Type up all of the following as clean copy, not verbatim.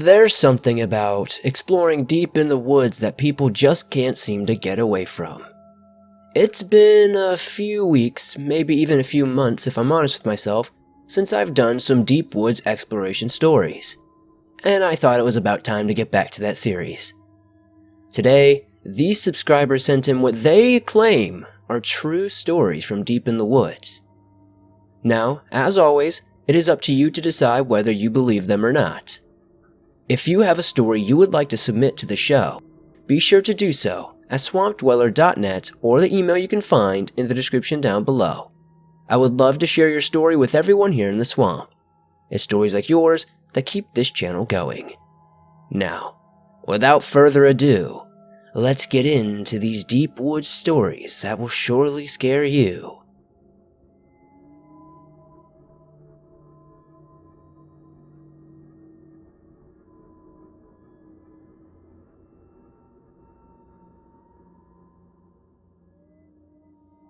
There's something about exploring deep in the woods that people just can't seem to get away from. It's been a few weeks, maybe even a few months if I'm honest with myself, since I've done some deep woods exploration stories, and I thought it was about time to get back to that series. Today, these subscribers sent in what they claim are true stories from deep in the woods. Now, as always, it is up to you to decide whether you believe them or not. If you have a story you would like to submit to the show, be sure to do so at swampdweller.net or the email you can find in the description down below. I would love to share your story with everyone here in the swamp. It's stories like yours that keep this channel going. Now, without further ado, let's get into these deep woods stories that will surely scare you.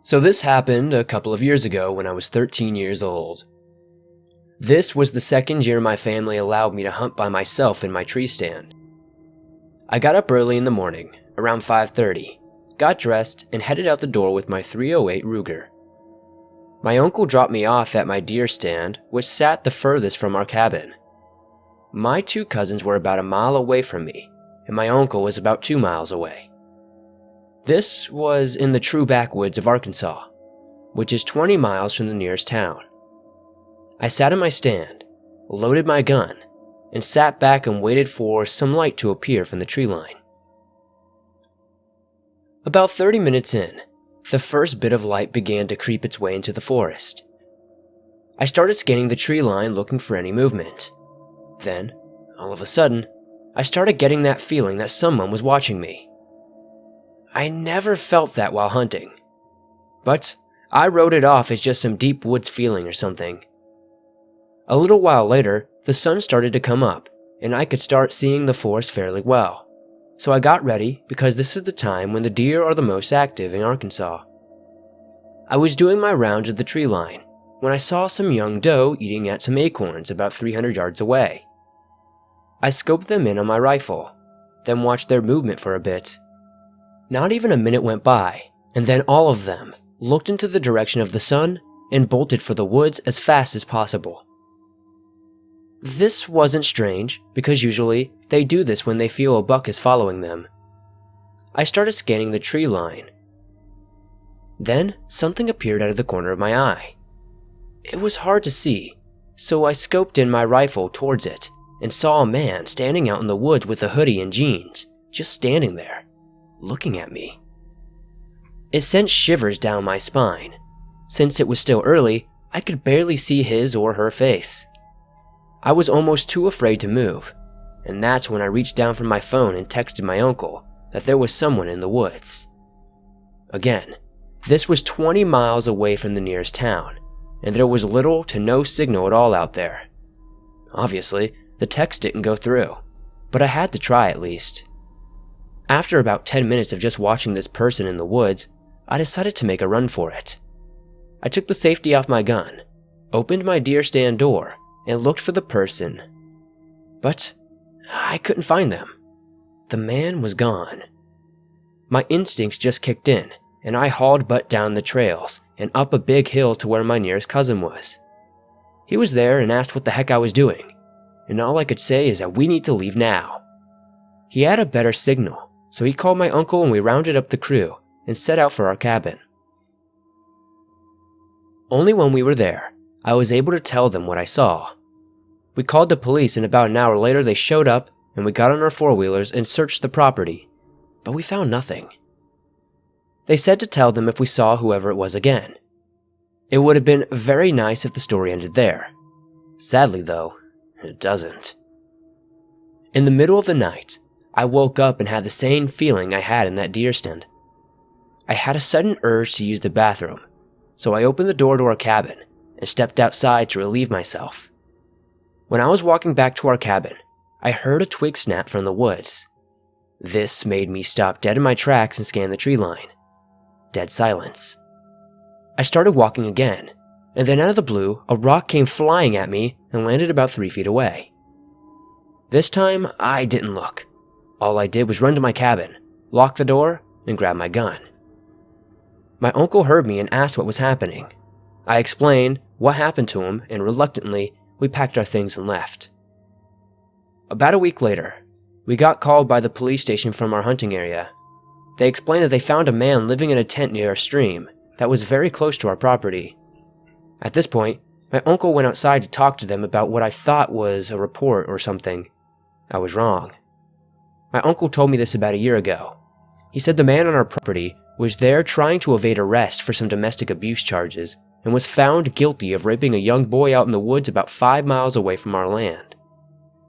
So this happened a couple of years ago when I was 13 years old. This was the second year my family allowed me to hunt by myself in my tree stand. I got up early in the morning, around 5:30, got dressed, and headed out the door with my .308 Ruger. My uncle dropped me off at my deer stand, which sat the furthest from our cabin. My two cousins were about a mile away from me, and my uncle was about 2 miles away. This was in the true backwoods of Arkansas, which is 20 miles from the nearest town. I sat in my stand, loaded my gun, and sat back and waited for some light to appear from the tree line. About 30 minutes in, the first bit of light began to creep its way into the forest. I started scanning the tree line looking for any movement. Then, all of a sudden, I started getting that feeling that someone was watching me. I never felt that while hunting, but I wrote it off as just some deep woods feeling or something. A little while later, the sun started to come up, and I could start seeing the forest fairly well, so I got ready because this is the time when the deer are the most active in Arkansas. I was doing my rounds of the tree line when I saw some young doe eating at some acorns about 300 yards away. I scoped them in on my rifle, then watched their movement for a bit. Not even a minute went by, and then all of them looked into the direction of the sun and bolted for the woods as fast as possible. This wasn't strange, because usually they do this when they feel a buck is following them. I started scanning the tree line. Then something appeared out of the corner of my eye. It was hard to see, so I scoped in my rifle towards it and saw a man standing out in the woods with a hoodie and jeans, just standing there, looking at me. It sent shivers down my spine. Since it was still early, I could barely see his or her face. I was almost too afraid to move, and that's when I reached down from my phone and texted my uncle that there was someone in the woods. Again, this was 20 miles away from the nearest town, and there was little to no signal at all out there. Obviously, the text didn't go through, but I had to try at least. After about 10 minutes of just watching this person in the woods, I decided to make a run for it. I took the safety off my gun, opened my deer stand door, and looked for the person. But I couldn't find them. The man was gone. My instincts just kicked in, and I hauled butt down the trails and up a big hill to where my nearest cousin was. He was there and asked what the heck I was doing, and all I could say is that we need to leave now. He had a better signal, so he called my uncle and we rounded up the crew and set out for our cabin. Only when we were there, I was able to tell them what I saw. We called the police and about an hour later they showed up and we got on our four-wheelers and searched the property, but we found nothing. They said to tell them if we saw whoever it was again. It would have been very nice if the story ended there. Sadly though, it doesn't. In the middle of the night, I woke up and had the same feeling I had in that deer stand. I had a sudden urge to use the bathroom, so I opened the door to our cabin and stepped outside to relieve myself. When I was walking back to our cabin, I heard a twig snap from the woods. This made me stop dead in my tracks and scan the tree line. Dead silence. I started walking again, and then out of the blue, a rock came flying at me and landed about 3 feet away. This time, I didn't look. All I did was run to my cabin, lock the door, and grab my gun. My uncle heard me and asked what was happening. I explained what happened to him, and reluctantly, we packed our things and left. About a week later, we got called by the police station from our hunting area. They explained that they found a man living in a tent near a stream that was very close to our property. At this point, my uncle went outside to talk to them about what I thought was a report or something. I was wrong. My uncle told me this about a year ago. He said the man on our property was there trying to evade arrest for some domestic abuse charges and was found guilty of raping a young boy out in the woods about 5 miles away from our land.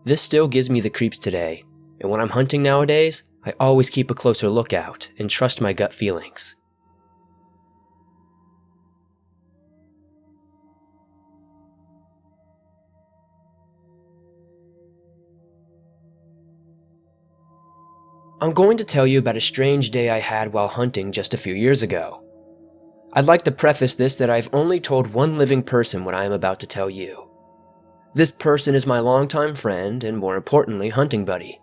This still gives me the creeps today, and when I'm hunting nowadays, I always keep a closer lookout and trust my gut feelings. I'm going to tell you about a strange day I had while hunting just a few years ago. I'd like to preface this that I've only told one living person what I am about to tell you. This person is my longtime friend and, more importantly, hunting buddy.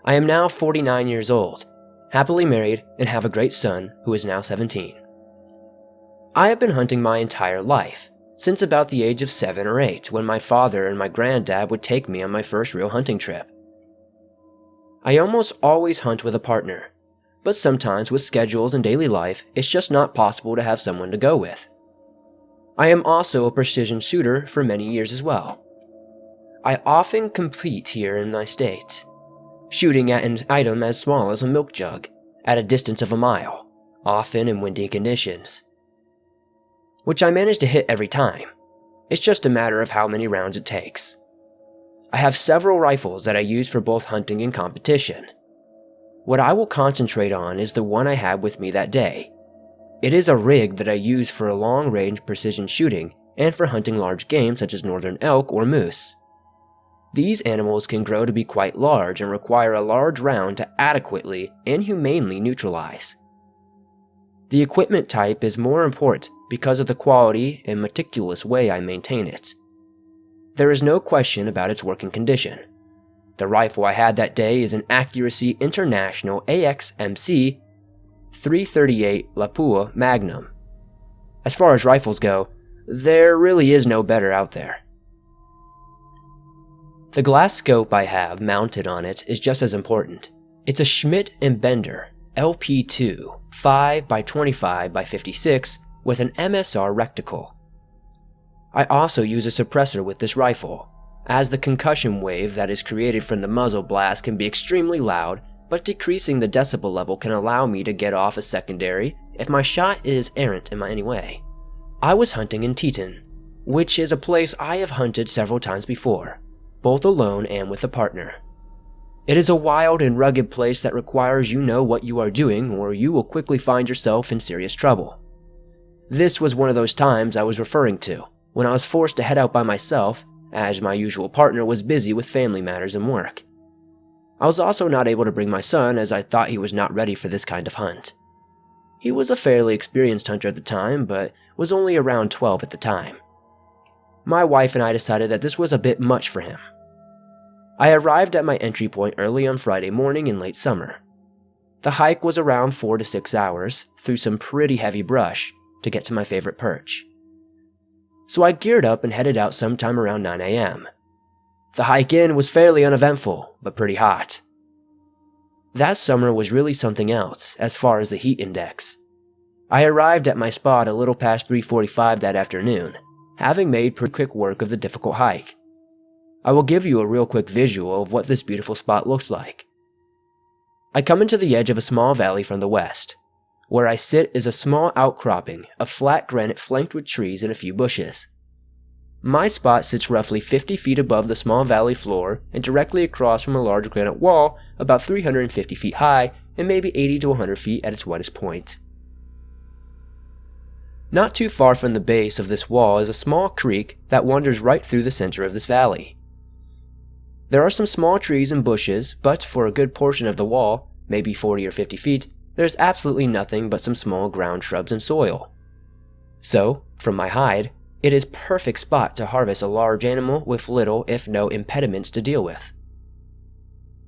I am now 49 years old, happily married, and have a great son who is now 17. I have been hunting my entire life, since about the age of 7 or 8, when my father and my granddad would take me on my first real hunting trip. I almost always hunt with a partner, but sometimes with schedules and daily life, it's just not possible to have someone to go with. I am also a precision shooter for many years as well. I often compete here in my state, shooting at an item as small as a milk jug, at a distance of a mile, often in windy conditions, which I manage to hit every time. It's just a matter of how many rounds it takes. I have several rifles that I use for both hunting and competition. What I will concentrate on is the one I had with me that day. It is a rig that I use for long-range precision shooting and for hunting large game such as northern elk or moose. These animals can grow to be quite large and require a large round to adequately and humanely neutralize. The equipment type is more important because of the quality and meticulous way I maintain it. There is no question about its working condition. The rifle I had that day is an Accuracy International AXMC 338 Lapua Magnum. As far as rifles go, there really is no better out there. The glass scope I have mounted on it is just as important. It's a Schmidt & Bender LP2 5x25x56 with an MSR reticle. I also use a suppressor with this rifle, as the concussion wave that is created from the muzzle blast can be extremely loud, but decreasing the decibel level can allow me to get off a secondary if my shot is errant in any way. I was hunting in Teton, which is a place I have hunted several times before, both alone and with a partner. It is a wild and rugged place that requires you know what you are doing or you will quickly find yourself in serious trouble. This was one of those times I was referring to, when I was forced to head out by myself as my usual partner was busy with family matters and work. I was also not able to bring my son as I thought he was not ready for this kind of hunt. He was a fairly experienced hunter at the time, but was only around 12 at the time. My wife and I decided that this was a bit much for him. I arrived at my entry point early on Friday morning in late summer. The hike was around 4 to 6 hours through some pretty heavy brush to get to my favorite perch. So I geared up and headed out sometime around 9 a.m. The hike in was fairly uneventful, but pretty hot. That summer was really something else as far as the heat index. I arrived at my spot a little past 3:45 that afternoon, having made pretty quick work of the difficult hike. I will give you a real quick visual of what this beautiful spot looks like. I come into the edge of a small valley from the west. Where I sit is a small outcropping of flat granite flanked with trees and a few bushes. My spot sits roughly 50 feet above the small valley floor and directly across from a large granite wall about 350 feet high and maybe 80 to 100 feet at its widest point. Not too far from the base of this wall is a small creek that wanders right through the center of this valley. There are some small trees and bushes, but for a good portion of the wall, maybe 40 or 50 feet, there's absolutely nothing but some small ground shrubs and soil. So, from my hide, it is perfect spot to harvest a large animal with little if no impediments to deal with.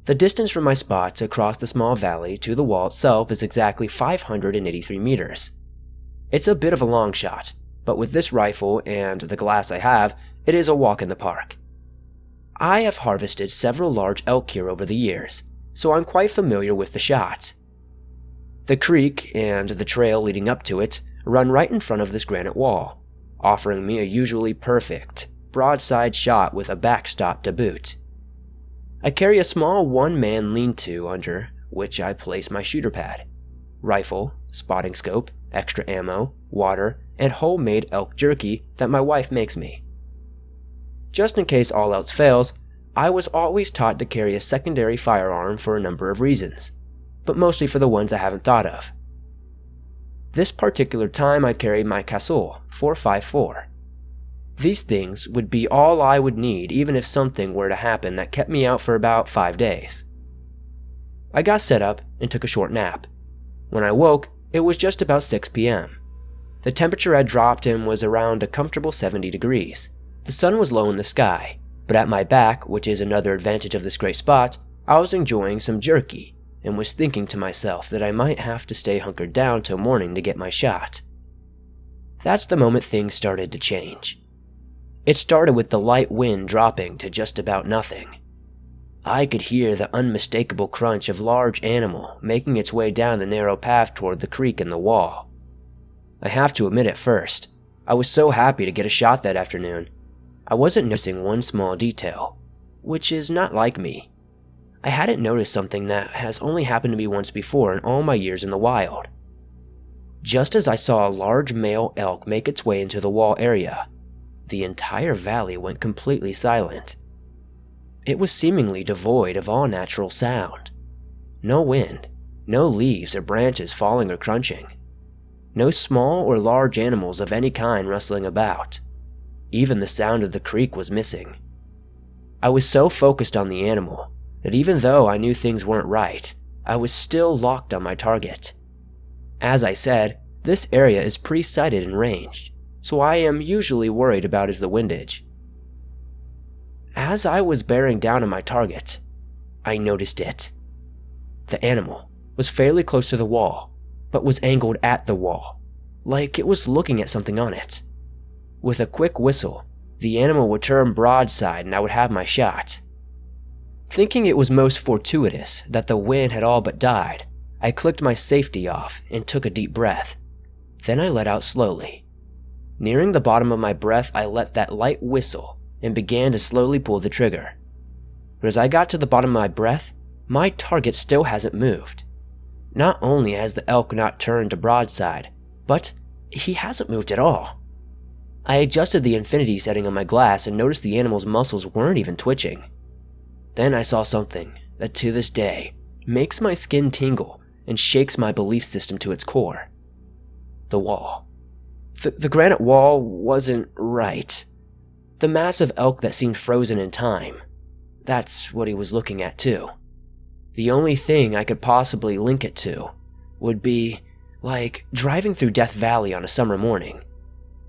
The distance from my spot across the small valley to the wall itself is exactly 583 meters. It's a bit of a long shot, but with this rifle and the glass I have, it is a walk in the park. I have harvested several large elk here over the years, so I'm quite familiar with the shot. The creek and the trail leading up to it run right in front of this granite wall, offering me a usually perfect, broadside shot with a backstop to boot. I carry a small one-man lean-to under which I place my shooter pad, rifle, spotting scope, extra ammo, water, and homemade elk jerky that my wife makes me. Just in case all else fails, I was always taught to carry a secondary firearm for a number of reasons, but mostly for the ones I haven't thought of. This particular time I carried my Casull 4.54. These things would be all I would need even if something were to happen that kept me out for about 5 days. I got set up and took a short nap. When I woke, it was just about 6 p.m. The temperature had dropped and was around a comfortable 70 degrees. The sun was low in the sky, but at my back, which is another advantage of this great spot, I was enjoying some jerky and was thinking to myself that I might have to stay hunkered down till morning to get my shot. That's the moment things started to change. It started with the light wind dropping to just about nothing. I could hear the unmistakable crunch of large animal making its way down the narrow path toward the creek and the wall. I have to admit at first, I was so happy to get a shot that afternoon. I wasn't noticing one small detail, which is not like me. I hadn't noticed something that has only happened to me once before in all my years in the wild. Just as I saw a large male elk make its way into the wall area, the entire valley went completely silent. It was seemingly devoid of all natural sound. No wind, no leaves or branches falling or crunching. No small or large animals of any kind rustling about. Even the sound of the creek was missing. I was so focused on the animal that even though I knew things weren't right, I was still locked on my target. As I said, this area is pre-sighted and ranged, so I am usually worried about is the windage. As I was bearing down on my target, I noticed it. The animal was fairly close to the wall, but was angled at the wall, like it was looking at something on it. With a quick whistle, the animal would turn broadside and I would have my shot. Thinking it was most fortuitous that the wind had all but died, I clicked my safety off and took a deep breath. Then I let out slowly. Nearing the bottom of my breath, I let that light whistle and began to slowly pull the trigger. But as I got to the bottom of my breath, my target still hasn't moved. Not only has the elk not turned to broadside, but he hasn't moved at all. I adjusted the infinity setting on my glass and noticed the animal's muscles weren't even twitching. Then I saw something that to this day makes my skin tingle and shakes my belief system to its core. The wall. The granite wall wasn't right. The massive elk that seemed frozen in time. That's what he was looking at too. The only thing I could possibly link it to would be like driving through Death Valley on a summer morning.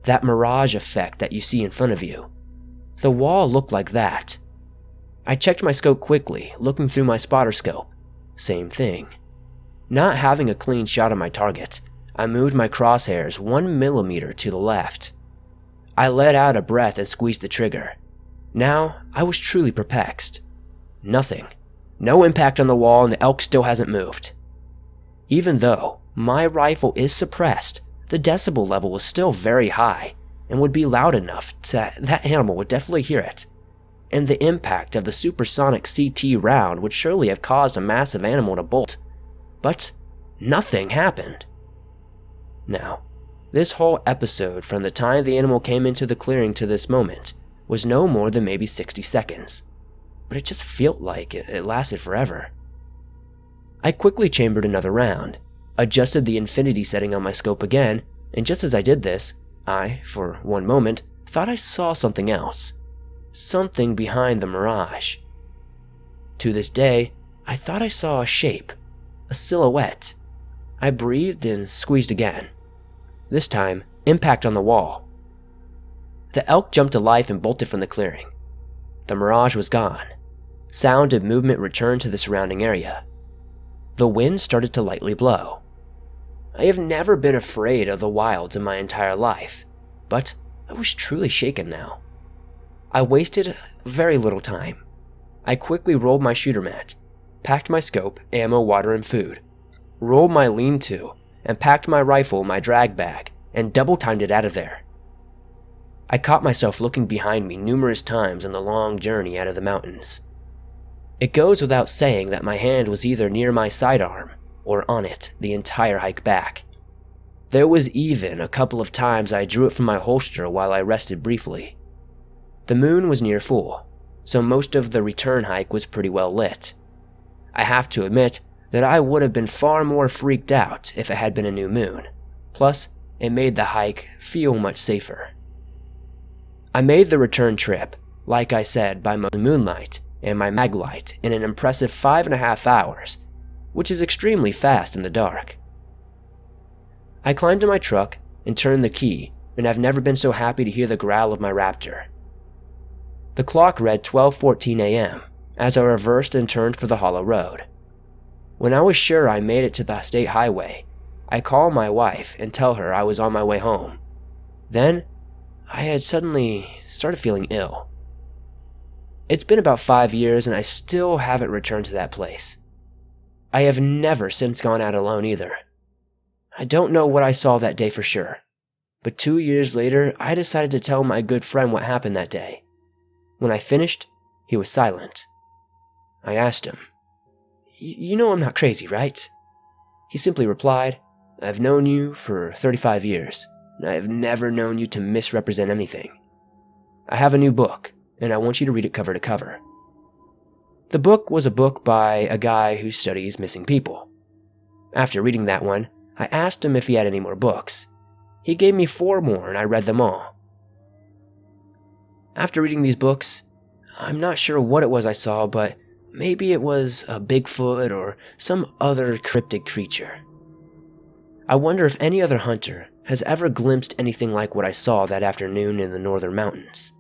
That mirage effect that you see in front of you. The wall looked like that. I checked my scope quickly, looking through my spotter scope. Same thing. Not having a clean shot on my target, I moved my crosshairs 1 millimeter to the left. I let out a breath and squeezed the trigger. Now, I was truly perplexed. Nothing. No impact on the wall and the elk still hasn't moved. Even though my rifle is suppressed, the decibel level was still very high and would be loud enough that animal would definitely hear it. And the impact of the supersonic CT round would surely have caused a massive animal to bolt. But nothing happened. Now, this whole episode from the time the animal came into the clearing to this moment was no more than maybe 60 seconds. But it just felt like it lasted forever. I quickly chambered another round, adjusted the infinity setting on my scope again, and just as I did this, I, for one moment, thought I saw something else. Something behind the mirage. To this day, I thought I saw a shape, a silhouette. I breathed and squeezed again. This time, impact on the wall. The elk jumped to life and bolted from the clearing. The mirage was gone. sound and movement returned to the surrounding area. The wind started to lightly blow. I have never been afraid of the wilds in my entire life, but I was truly shaken now. I wasted very little time. I quickly rolled my shooter mat, packed my scope, ammo, water, and food, rolled my lean-to, and packed my rifle in my drag bag, and double-timed it out of there. I caught myself looking behind me numerous times on the long journey out of the mountains. It goes without saying that my hand was either near my sidearm or on it the entire hike back. There was even a couple of times I drew it from my holster while I rested briefly. The moon was near full, so most of the return hike was pretty well lit. I have to admit that I would have been far more freaked out if it had been a new moon. Plus, it made the hike feel much safer. I made the return trip, like I said, by my moonlight and my mag light in an impressive 5.5 hours, which is extremely fast in the dark. I climbed in my truck and turned the key, and I've never been so happy to hear the growl of my Raptor. The clock read 12:14 a.m. as I reversed and turned for the hollow road. When I was sure I made it to the state highway, I called my wife and tell her I was on my way home. Then, I had suddenly started feeling ill. It's been about 5 years and I still haven't returned to that place. I have never since gone out alone either. I don't know what I saw that day for sure, but 2 years later I decided to tell my good friend what happened that day. When I finished, he was silent. I asked him, "You know I'm not crazy, right?" He simply replied, "I've known you for 35 years, and I have never known you to misrepresent anything. I have a new book, and I want you to read it cover to cover." The book was a book by a guy who studies missing people. After reading that one, I asked him if he had any more books. He gave me 4 more, and I read them all. After reading these books, I'm not sure what it was I saw, but maybe it was a Bigfoot or some other cryptid creature. I wonder if any other hunter has ever glimpsed anything like what I saw that afternoon in the northern mountains.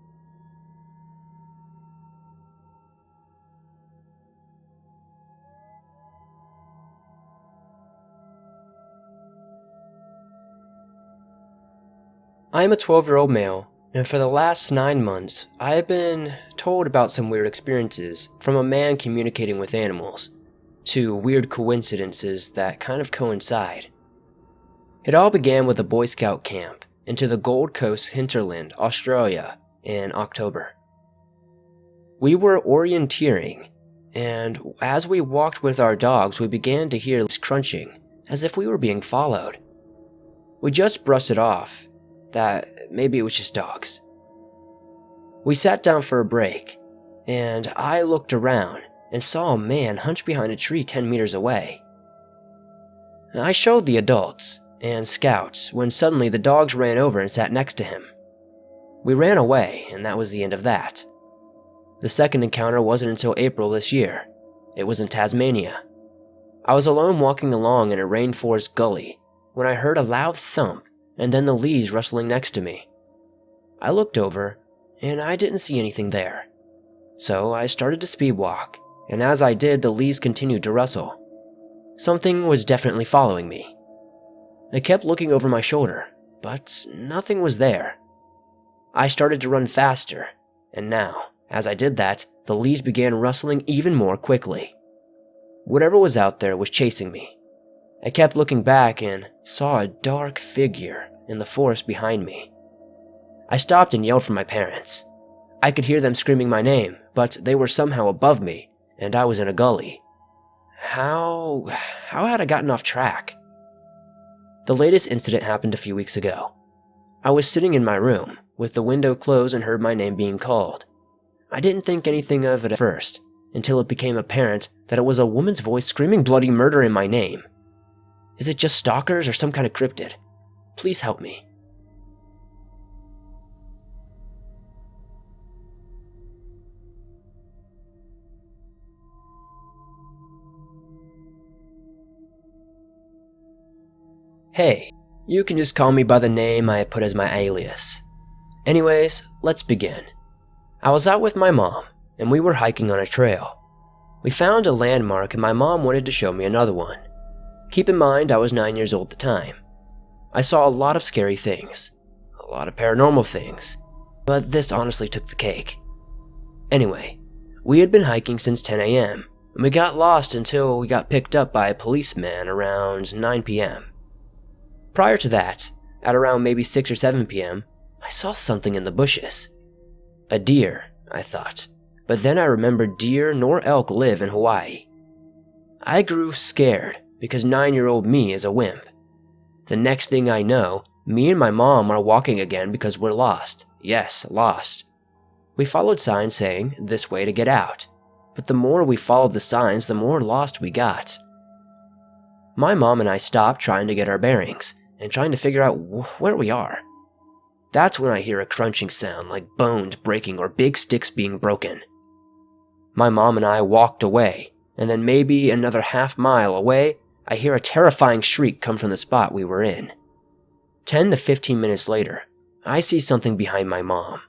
I am a 12-year-old male, and for the last 9 months, I have been told about some weird experiences, from a man communicating with animals, to weird coincidences that kind of coincide. It all began with a Boy Scout camp into the Gold Coast hinterland, Australia, in October. We were orienteering, and as we walked with our dogs, we began to hear crunching, as if we were being followed. We just brushed it off, that maybe it was just dogs. We sat down for a break, and I looked around and saw a man hunched behind a tree 10 meters away. I showed the adults and scouts when suddenly the dogs ran over and sat next to him. We ran away, and that was the end of that. The second encounter wasn't until April this year. It was in Tasmania. I was alone walking along in a rainforest gully when I heard a loud thump and then the leaves rustling next to me. I looked over, and I didn't see anything there. So I started to speed walk, and as I did, the leaves continued to rustle. Something was definitely following me. I kept looking over my shoulder, but nothing was there. I started to run faster, and now, as I did that, the leaves began rustling even more quickly. Whatever was out there was chasing me. I kept looking back and saw a dark figure in the forest behind me. I stopped and yelled for my parents. I could hear them screaming my name, but they were somehow above me, and I was in a gully. How had I gotten off track? The latest incident happened a few weeks ago. I was sitting in my room, with the window closed, and heard my name being called. I didn't think anything of it at first, until it became apparent that it was a woman's voice screaming bloody murder in my name. Is it just stalkers or some kind of cryptid? Please help me. Hey, you can just call me by the name I put as my alias. Anyways, let's begin. I was out with my mom, and we were hiking on a trail. We found a landmark and my mom wanted to show me another one. Keep in mind I was 9 years old at the time. I saw a lot of scary things, a lot of paranormal things, but this honestly took the cake. Anyway, we had been hiking since 10 a.m. and we got lost until we got picked up by a policeman around 9 p.m. Prior to that, at around maybe 6 or 7 p.m., I saw something in the bushes. A deer, I thought, but then I remembered deer nor elk live in Hawaii. I grew scared because 9-year-old me is a wimp. The next thing I know, me and my mom are walking again because we're lost. Yes, lost. We followed signs saying, this way to get out. But the more we followed the signs, the more lost we got. My mom and I stopped trying to get our bearings and trying to figure out where we are. That's when I hear a crunching sound like bones breaking or big sticks being broken. My mom and I walked away, and then maybe another half-mile away, I hear a terrifying shriek come from the spot we were in. 10 to 15 minutes later, I see something behind my mom.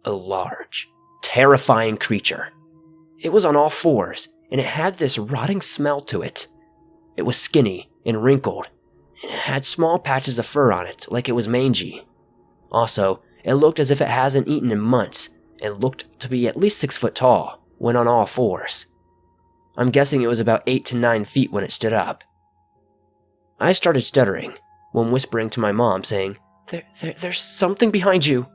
A large, terrifying creature. It was on all fours, and it had this rotting smell to it. It was skinny and wrinkled, and it had small patches of fur on it, like it was mangy. Also, it looked as if it hasn't eaten in months, and looked to be at least 6 foot tall, when on all fours. I'm guessing it was about 8 to 9 feet when it stood up. I started stuttering, when whispering to my mom saying, There's something behind you.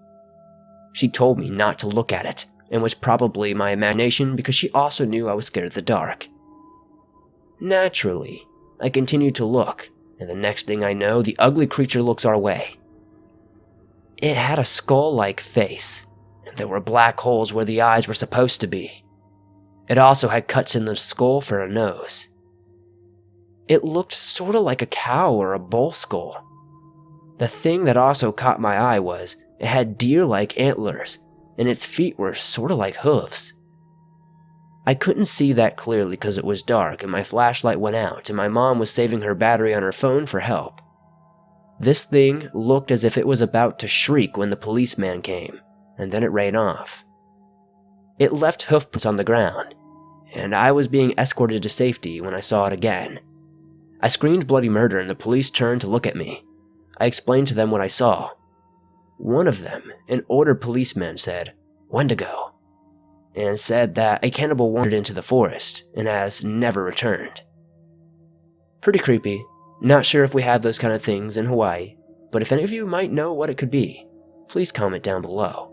She told me not to look at it, and was probably my imagination because she also knew I was scared of the dark. Naturally, I continued to look, and the next thing I know, the ugly creature looks our way. It had a skull-like face, and there were black holes where the eyes were supposed to be. It also had cuts in the skull for a nose. It looked sort of like a cow or a bull skull. The thing that also caught my eye was it had deer-like antlers, and its feet were sort of like hooves. I couldn't see that clearly because it was dark and my flashlight went out and my mom was saving her battery on her phone for help. This thing looked as if it was about to shriek when the policeman came, and then it ran off. It left hoofprints on the ground, and I was being escorted to safety when I saw it again. I screamed bloody murder and the police turned to look at me. I explained to them what I saw. One of them, an older policeman, said, "Wendigo," and said that a cannibal wandered into the forest and has never returned. Pretty creepy. Not sure if we have those kind of things in Hawaii, but if any of you might know what it could be, please comment down below.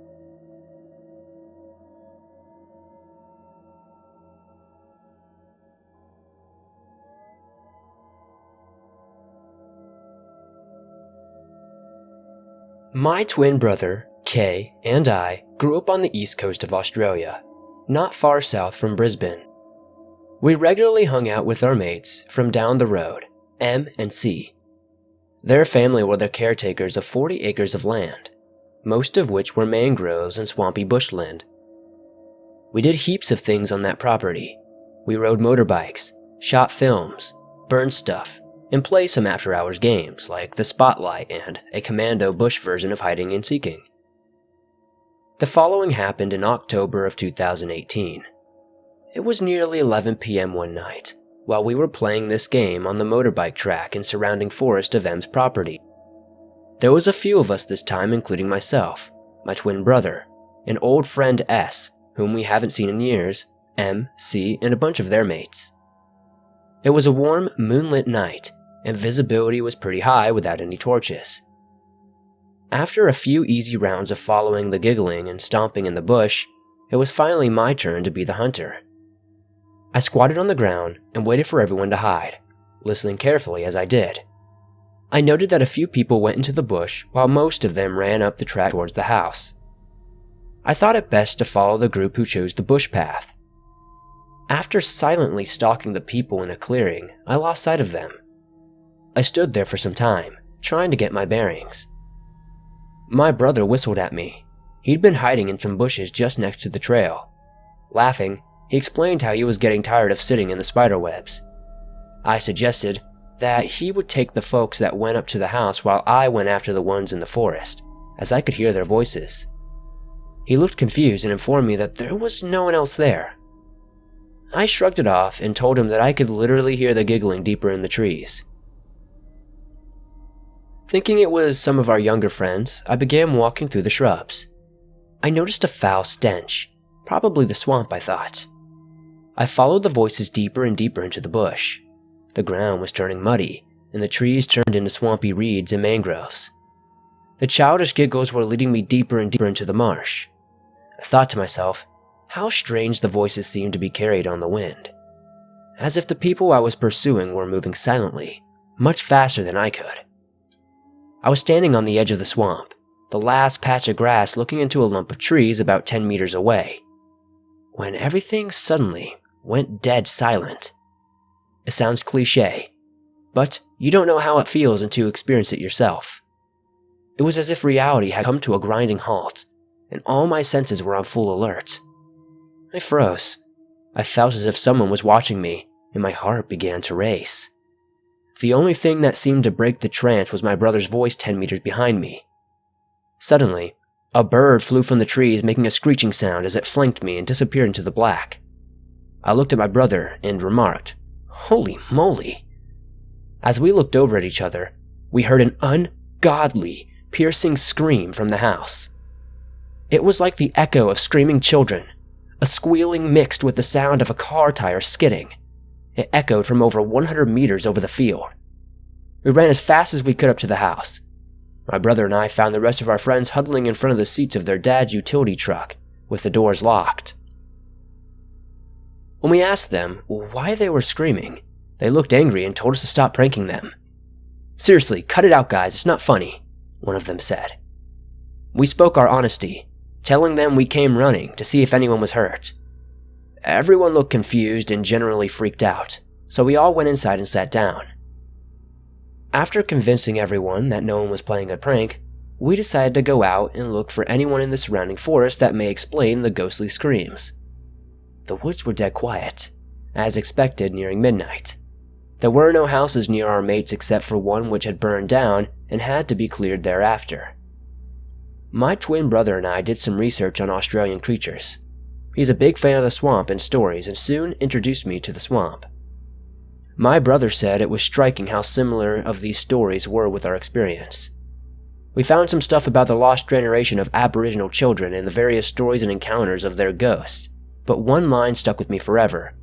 My twin brother, Kay, and I grew up on the east coast of Australia, not far south from Brisbane. We regularly hung out with our mates from down the road, M and C. Their family were the caretakers of 40 acres of land, most of which were mangroves and swampy bushland. We did heaps of things on that property. We rode motorbikes, shot films, burned stuff, and play some after-hours games like the Spotlight and a commando bush version of hiding and seeking. The following happened in October of 2018. It was nearly 11 p.m. one night, while we were playing this game on the motorbike track in surrounding forest of M's property. There was a few of us this time, including myself, my twin brother, an old friend S, whom we haven't seen in years, M, C, and a bunch of their mates. It was a warm, moonlit night, and visibility was pretty high without any torches. After a few easy rounds of following the giggling and stomping in the bush, it was finally my turn to be the hunter. I squatted on the ground and waited for everyone to hide, listening carefully as I did. I noted that a few people went into the bush while most of them ran up the track towards the house. I thought it best to follow the group who chose the bush path. After silently stalking the people in a clearing, I lost sight of them. I stood there for some time, trying to get my bearings. My brother whistled at me. He'd been hiding in some bushes just next to the trail. Laughing, he explained how he was getting tired of sitting in the spider webs. I suggested that he would take the folks that went up to the house while I went after the ones in the forest, as I could hear their voices. He looked confused and informed me that there was no one else there. I shrugged it off and told him that I could literally hear the giggling deeper in the trees. Thinking it was some of our younger friends, I began walking through the shrubs. I noticed a foul stench, probably the swamp, I thought. I followed the voices deeper and deeper into the bush. The ground was turning muddy, and the trees turned into swampy reeds and mangroves. The childish giggles were leading me deeper and deeper into the marsh. I thought to myself, how strange the voices seemed to be carried on the wind. As if the people I was pursuing were moving silently, much faster than I could. I was standing on the edge of the swamp, the last patch of grass looking into a lump of trees about 10 meters away, when everything suddenly went dead silent. It sounds cliché, but you don't know how it feels until you experience it yourself. It was as if reality had come to a grinding halt, and all my senses were on full alert. I froze. I felt as if someone was watching me, and my heart began to race. The only thing that seemed to break the trance was my brother's voice 10 meters behind me. Suddenly, a bird flew from the trees, making a screeching sound as it flanked me and disappeared into the black. I looked at my brother and remarked, "Holy moly!" As we looked over at each other, we heard an ungodly, piercing scream from the house. It was like the echo of screaming children, a squealing mixed with the sound of a car tire skidding. It echoed from over 100 meters over the field. We ran as fast as we could up to the house. My brother and I found the rest of our friends huddling in front of the seats of their dad's utility truck, with the doors locked. When we asked them why they were screaming, they looked angry and told us to stop pranking them. "Seriously, cut it out, guys, it's not funny," one of them said. We spoke our honesty, telling them we came running to see if anyone was hurt. Everyone looked confused and generally freaked out, so we all went inside and sat down. After convincing everyone that no one was playing a prank, we decided to go out and look for anyone in the surrounding forest that may explain the ghostly screams. The woods were dead quiet, as expected nearing midnight. There were no houses near our mates except for one which had burned down and had to be cleared thereafter. My twin brother and I did some research on Australian creatures. He's a big fan of the swamp and stories and soon introduced me to the swamp. My brother said it was striking how similar of these stories were with our experience. We found some stuff about the lost generation of Aboriginal children and the various stories and encounters of their ghosts, but one line stuck with me forever.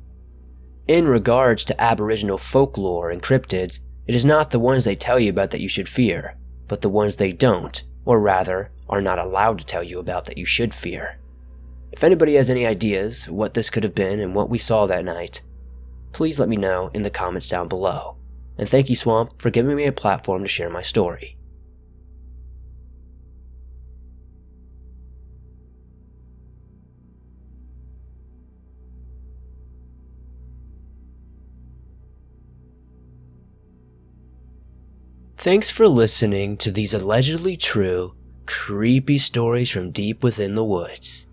In regards to Aboriginal folklore and cryptids, it is not the ones they tell you about that you should fear, but the ones they don't, or rather, are not allowed to tell you about that you should fear. If anybody has any ideas what this could have been and what we saw that night, please let me know in the comments down below. And thank you, Swamp, for giving me a platform to share my story. Thanks for listening to these allegedly true, creepy stories from deep within the woods.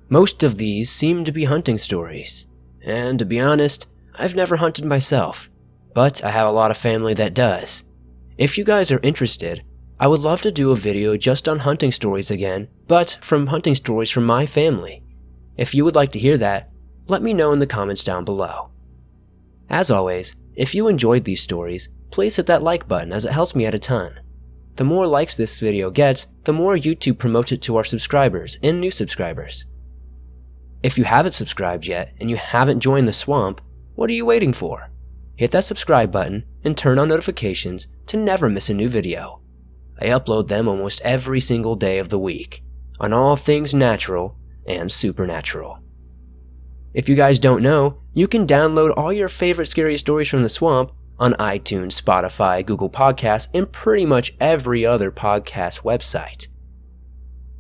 Most of these seem to be hunting stories, and to be honest, I've never hunted myself, but I have a lot of family that does. If you guys are interested, I would love to do a video just on hunting stories again, but from hunting stories from my family. If you would like to hear that, let me know in the comments down below. As always, if you enjoyed these stories, please hit that like button as it helps me out a ton. The more likes this video gets, the more YouTube promotes it to our subscribers and new subscribers. If you haven't subscribed yet and you haven't joined the swamp, what are you waiting for? Hit that subscribe button and turn on notifications to never miss a new video. I upload them almost every single day of the week, on all things natural and supernatural. If you guys don't know, you can download all your favorite scary stories from the swamp on iTunes, Spotify, Google Podcasts, and pretty much every other podcast website.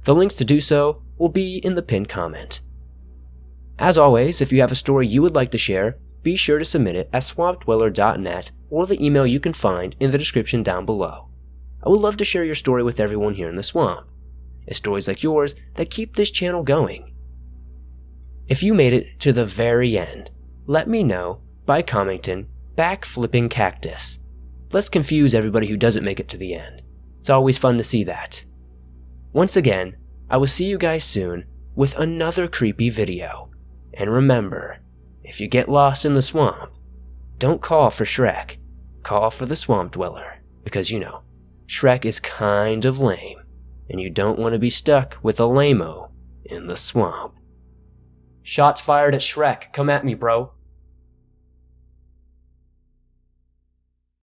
The links to do so will be in the pinned comment. As always, if you have a story you would like to share, be sure to submit it at swampdweller.net or the email you can find in the description down below. I would love to share your story with everyone here in the swamp. It's stories like yours that keep this channel going. If you made it to the very end, let me know by commenting "backflipping cactus." Let's confuse everybody who doesn't make it to the end. It's always fun to see that. Once again, I will see you guys soon with another creepy video. And remember, if you get lost in the swamp, don't call for Shrek. Call for the swamp dweller, because Shrek is kind of lame, and you don't want to be stuck with a lame-o in the swamp. Shots fired at Shrek. Come at me, bro.